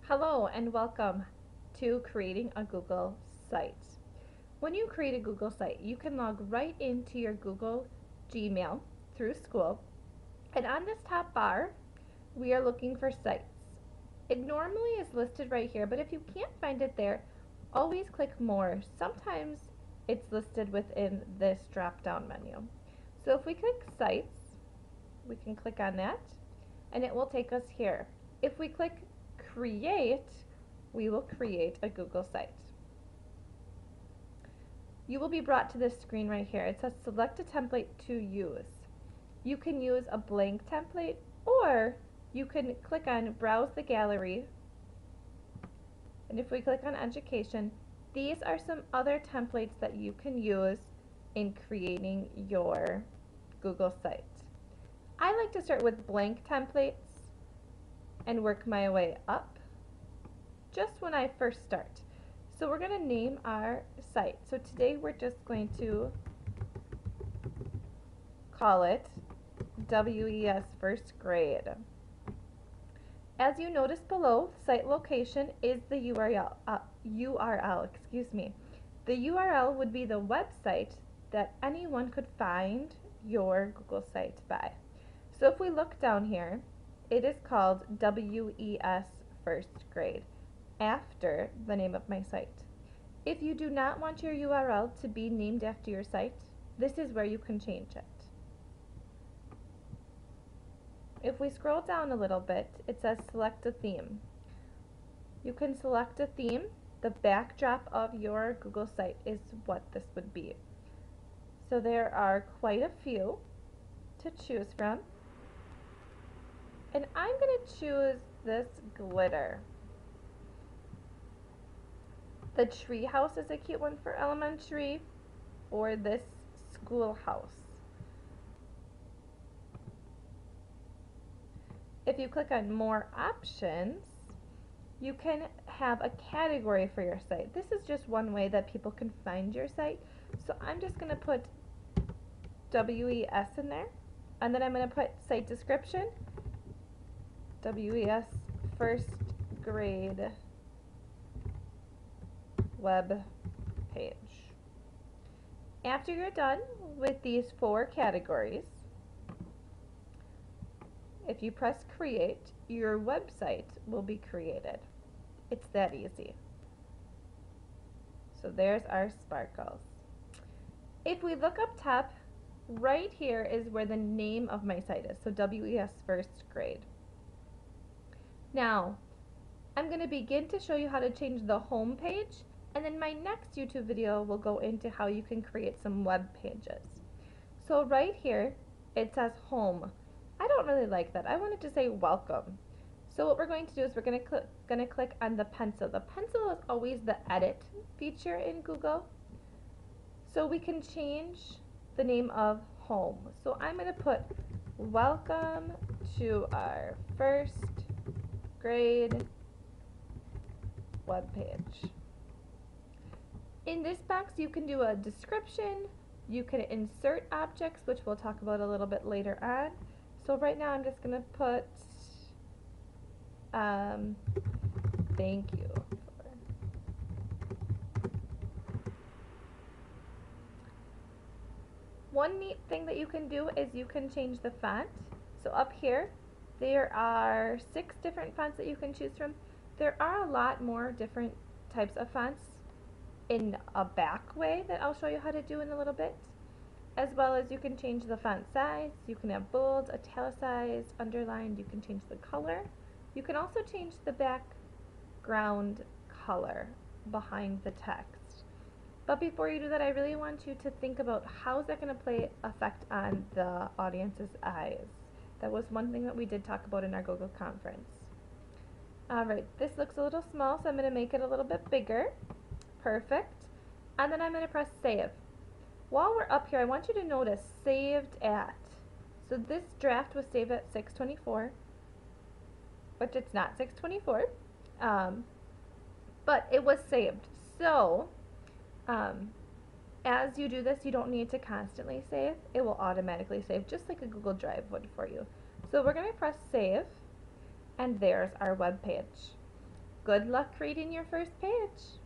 Hello and welcome to creating a Google site. When you create a Google site, you can log right into your Google Gmail through school. And on this top bar, we are looking for sites. It normally is listed right here, but if you can't find it there, always click more. Sometimes it's listed within this drop down menu. So if we click sites, we can click on that and it will take us here. If we click create, we will create a Google site. You will be brought to this screen right here. It says select a template to use. You can use a blank template or you can click on browse the gallery, and if we click on education, these are some other templates that you can use in creating your Google site. I like to start with blank templates and work my way up just when I first start. So we're going to name our site. So today we're just going to call it WES First Grade. As you notice below, site location is the URL. The URL would be the website that anyone could find your Google site by. So if we look down here, it is called WES First Grade, after the name of my site. If you do not want your URL to be named after your site, this is where you can change it. If we scroll down a little bit, it says select a theme. You can select a theme. The backdrop of your Google site is what this would be. So there are quite a few to choose from. And I'm going to choose this glitter. The tree house is a cute one for elementary, or this schoolhouse. If you click on more options, you can have a category for your site. This is just one way that people can find your site. So I'm just going to put WES in there, and then I'm going to put site description, WES First Grade web page. After you're done with these 4 categories, if you press create, your website will be created. It's that easy. So there's our sparkles. If we look up top, right here is where the name of my site is, so WES First Grade. Now, I'm going to begin to show you how to change the home page, and then my next YouTube video will go into how you can create some web pages. So right here, it says home. I don't really like that. I want it to say welcome. So what we're going to do is we're going to click on the pencil. The pencil is always the edit feature in Google. So we can change the name of home. So I'm going to put welcome to our first grade webpage. In this box you can do a description, you can insert objects, which we'll talk about a little bit later on. So right now I'm just going to put thank you. One neat thing that you can do is you can change the font. So up here there are 6 different fonts that you can choose from. There are a lot more different types of fonts in a back way that I'll show you how to do in a little bit, as well as you can change the font size. You can have bold, italicized, underlined. You can change the color. You can also change the background color behind the text. But before you do that, I really want you to think about how is that going to play effect on the audience's eyes. That was one thing that we did talk about in our Google conference. Alright, this looks a little small, so I'm going to make it a little bit bigger. Perfect. And then I'm going to press save. While we're up here, I want you to notice saved at. So this draft was saved at 6:24, which it's not 6:24, but it was saved. So as you do this, you don't need to constantly save. It will automatically save, just like a Google Drive would for you. So we're going to press save, and there's our web page. Good luck creating your first page.